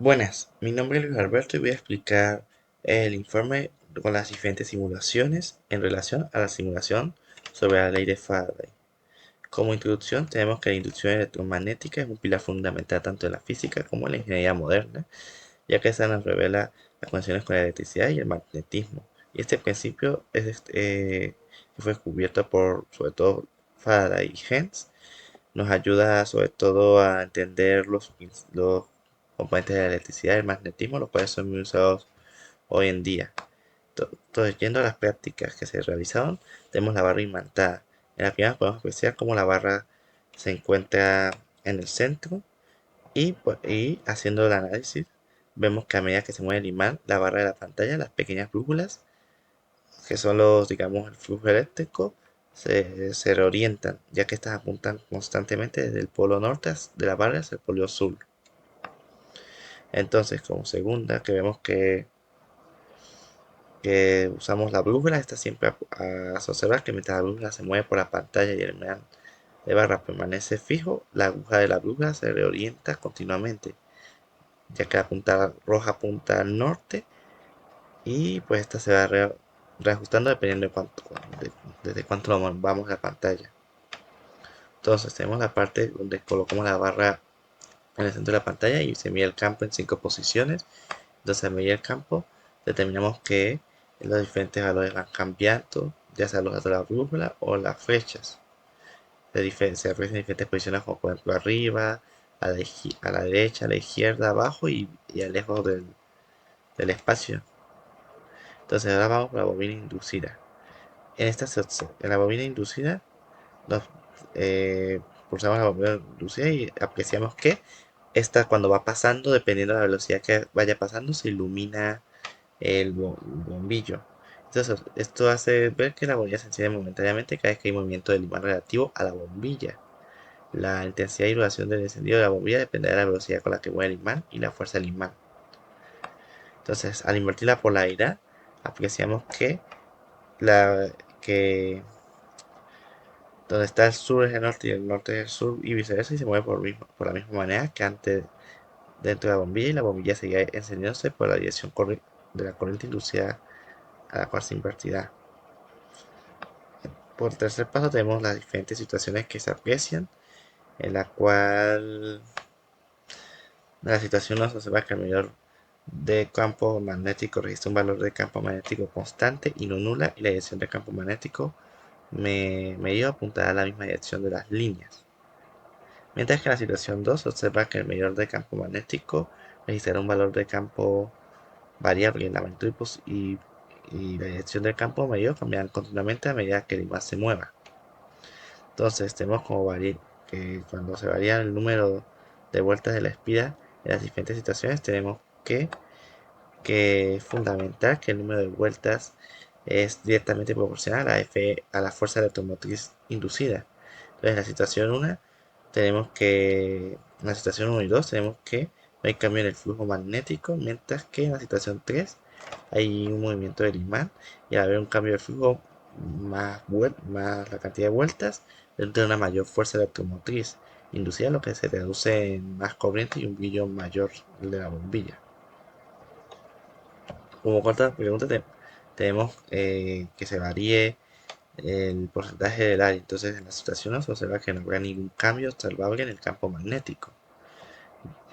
Buenas, mi nombre es Luis Alberto y voy a explicar el informe con las diferentes simulaciones en relación a la simulación sobre la ley de Faraday. Como introducción, tenemos que la inducción electromagnética es un pilar fundamental tanto en la física como en la ingeniería moderna, ya que esa nos revela las conexiones con la electricidad y el magnetismo. Y este principio que fue descubierto por, sobre todo, Faraday y Hertz, nos ayuda sobre todo a entender los componentes de la electricidad y el magnetismo, los cuales son muy usados hoy en día. Entonces, yendo a las prácticas que se realizaron, tenemos la barra imantada. En la primera podemos apreciar cómo la barra se encuentra en el centro y haciendo el análisis, vemos que a medida que se mueve el imán, la barra de la pantalla, las pequeñas brújulas, que son digamos, el flujo eléctrico, se reorientan, ya que estas apuntan constantemente desde el polo norte de la barra hacia el polo sur. Entonces, como segunda, que vemos que usamos la brújula, esta siempre a observar que mientras la brújula se mueve por la pantalla y el imán de barra permanece fijo, la aguja de la brújula se reorienta continuamente, ya que la punta roja apunta al norte y pues esta se va reajustando dependiendo desde cuánto lo movamos la pantalla. Entonces tenemos la parte donde colocamos la barra en el centro de la pantalla y se mide el campo en 5 posiciones. Entonces al medir el campo determinamos que los diferentes valores van cambiando, ya sea los datos de la brújula o las flechas. Se aparecen en diferentes posiciones como por ejemplo arriba, a la derecha, a la izquierda, abajo y a lejos del espacio. Entonces ahora vamos por la bobina inducida. En la bobina inducida nos pulsamos la bobina inducida y apreciamos que esta cuando va pasando, dependiendo de la velocidad que vaya pasando, se ilumina bombillo. Entonces, esto hace ver que la bombilla se enciende momentáneamente cada vez que hay movimiento del imán relativo a la bombilla. La intensidad y duración del encendido de la bombilla depende de la velocidad con la que mueve el imán y la fuerza del imán. Entonces, al invertir la polaridad, apreciamos la, que donde está el sur es el norte y el norte es el sur y viceversa y se mueve por la misma manera que antes dentro de la bombilla y la bombilla seguía encendiéndose por la dirección de la corriente inducida a la cual se invertirá. Por el tercer paso tenemos las diferentes situaciones que se aprecian, en la cual la situación nos observa que el medidor de campo magnético registra un valor de campo magnético constante y no nula, y la dirección del campo magnético medido apuntará a la misma dirección de las líneas. Mientras que en la situación 2 se observa que el medidor de campo magnético registrará un valor de campo variable, la magnitud y la dirección del campo medido cambiarán continuamente a medida que el imán se mueva. Entonces tenemos que cuando se varía el número de vueltas de la espira en las diferentes situaciones, tenemos que fundamentar que el número de vueltas es directamente proporcional a la fuerza electromotriz inducida. Entonces, en la situación 1 y 2 tenemos que no hay cambio en el flujo magnético, mientras que en la situación 3 hay un movimiento del imán y al haber un cambio de flujo más la cantidad de vueltas, dentro de una mayor fuerza electromotriz inducida, lo que se reduce en más corriente y un brillo mayor de la bombilla. Como cuarta pregunta tenemos que se varíe el porcentaje del área. Entonces en la situación 1 se observa que no habrá ningún cambio observable en el campo magnético.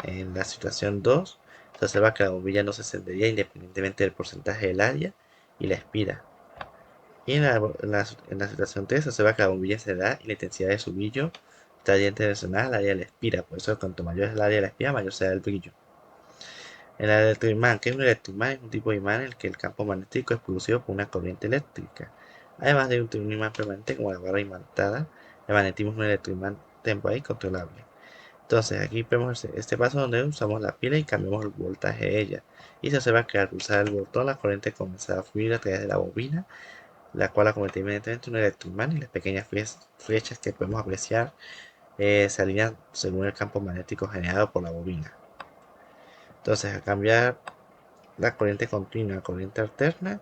En la situación 2 se observa que la bombilla no se encendería independientemente del porcentaje del área y la espira. Y en la situación 3 se observa que la bombilla se da y la intensidad de su brillo está direccionada al área de la espira. Por eso cuanto mayor es el área de la espira, mayor será el brillo. El electroimán, que es un electroimán, es un tipo de imán en el que el campo magnético es producido por una corriente eléctrica. Además de un imán permanente como la barra imantada, el magnetismo es un electroimán temporal y controlable. Entonces aquí vemos este paso donde usamos la pila y cambiamos el voltaje de ella. Y se observa que al pulsar el botón la corriente comenzará a fluir a través de la bobina, la cual la convierte inmediatamente en un electroimán y las pequeñas flechas que podemos apreciar se alinean según el campo magnético generado por la bobina. Entonces al cambiar la corriente continua a corriente alterna,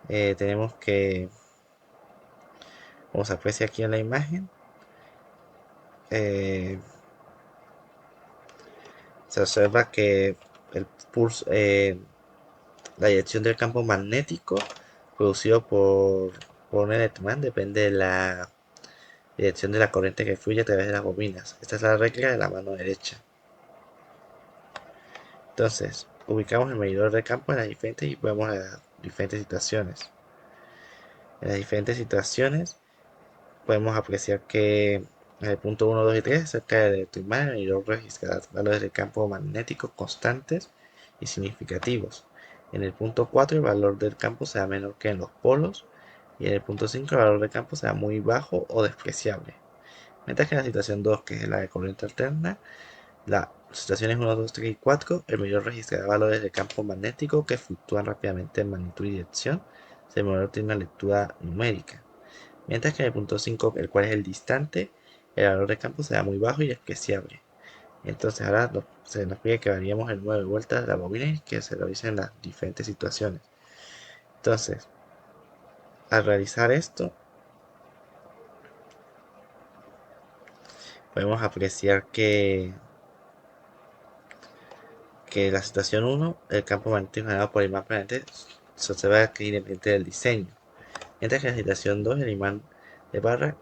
tenemos que, como se aprecia aquí en la imagen, eh, se observa que el pulso, la dirección del campo magnético producido por un electromagneto depende de la dirección de la corriente que fluye a través de las bobinas. Esta es la regla de la mano derecha. Entonces, ubicamos el medidor de campo en las diferentes y vemos las diferentes situaciones. En las diferentes situaciones podemos apreciar que en el punto 1, 2 y 3 acerca del electroimán el medidor registrará valores de campo magnético constantes y significativos. En el punto 4 el valor del campo será menor que en los polos y en el punto 5 el valor del campo será muy bajo o despreciable. Mientras que en la situación 2, que es la de corriente alterna, las situaciones 1, 2, 3 y 4, el medidor registrará valores de campo magnético que fluctúan rápidamente en magnitud y dirección. El medidor tiene una lectura numérica. Mientras que en el punto 5, el cual es el distante, el valor de campo será muy bajo y despreciable. Entonces ahora se nos pide que variemos el número de vueltas de la bobina y que se realice en las diferentes situaciones. Entonces, al realizar esto, podemos apreciar que la situación 1, el campo magnético generado por el imán planetario, se observa que es independiente del diseño. Mientras que en la situación 2, el imán de barra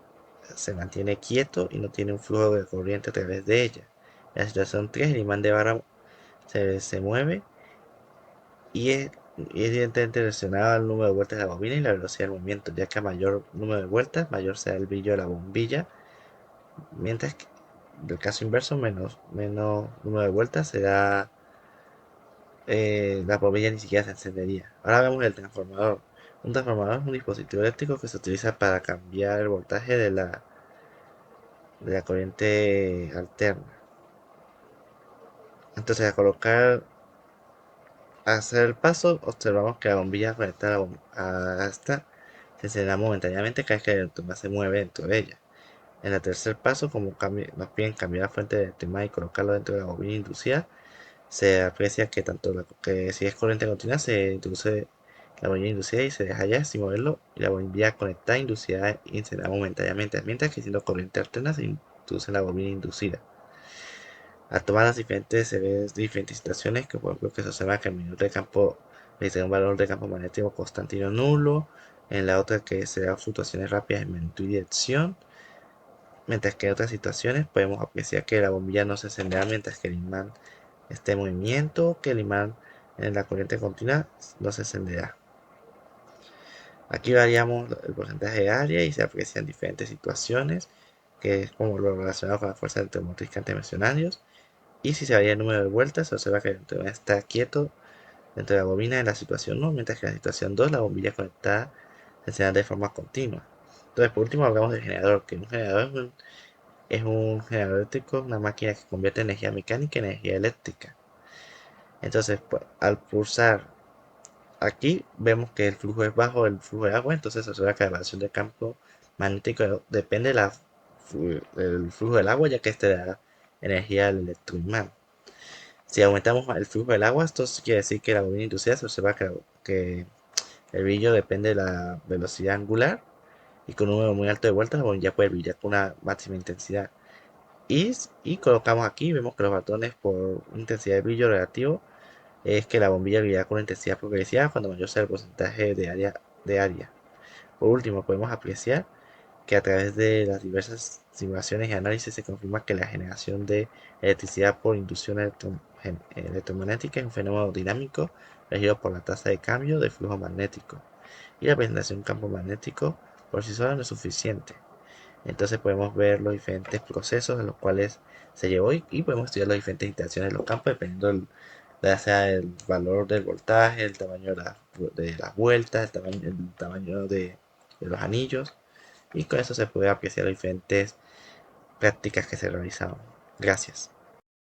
se mantiene quieto y no tiene un flujo de corriente a través de ella. En la situación 3, el imán de barra se mueve y es evidentemente relacionado al número de vueltas de la bobina y la velocidad del movimiento, ya que a mayor número de vueltas, mayor será el brillo de la bombilla, mientras que del caso inverso, menos número de vueltas será la bombilla ni siquiera se encendería. Ahora vemos el transformador. Un transformador es un dispositivo eléctrico que se utiliza para cambiar el voltaje de la corriente alterna. Entonces, a hacer el paso, observamos que la bombilla conectada a esta se encenderá momentáneamente cada vez que el electromagneto se mueve dentro de ella. En el tercer paso, como nos piden cambiar la fuente de electromagneto y colocarlo dentro de la bobina inducida, se aprecia que que si es corriente continua se introduce la bobina inducida y se deja ya sin moverlo y la bobina conectada inducida y encenderá momentáneamente, mientras que siendo corriente alterna se introduce la bobina inducida. Al tomar las diferentes situaciones, que por ejemplo que se observa que el medidor de campo dice un valor de campo magnético constante y no nulo, en la otra que se da fluctuaciones rápidas en magnitud y dirección, mientras que en otras situaciones podemos apreciar que la bombilla no se encenderá mientras que el imán esté en movimiento, que el imán en la corriente continua no se encenderá. Aquí variamos el porcentaje de área y se aprecian diferentes situaciones, que es como lo relacionado con la fuerza electromotriz que antes mencionamos. Y si se varía el número de vueltas, se observa que el electrón está quieto dentro de la bobina en la situación 1, mientras que en la situación 2 la bombilla conectada se enciende de forma continua. Entonces, por último, hablamos del generador, que un generador es un generador eléctrico, una máquina que convierte energía mecánica en energía eléctrica. Entonces, pues, al pulsar aquí, vemos que el flujo es bajo el flujo de agua, entonces se observa que la variación del campo magnético depende del flujo del agua, ya que este da energía al electroimán. Si aumentamos el flujo del agua, esto quiere decir que la bobina inducida se observa que el brillo depende de la velocidad angular y con un número muy alto de vueltas la bobina puede brillar con una máxima intensidad. Y colocamos aquí, vemos que los patrones por intensidad de brillo relativo es que la bombilla brillará con una intensidad progresiva cuando mayor sea el porcentaje de área. Por último, podemos apreciar que a través de las diversas simulaciones y análisis se confirma que la generación de electricidad por inducción electromagnética es un fenómeno dinámico regido por la tasa de cambio de flujo magnético, y la presentación de un campo magnético por sí sola no es suficiente. Entonces podemos ver los diferentes procesos en los cuales se llevó y podemos estudiar las diferentes interacciones de los campos dependiendo ya sea el valor del voltaje, el tamaño de las vueltas, el tamaño de los anillos, y con eso se puede apreciar las diferentes prácticas que se realizaban. Gracias.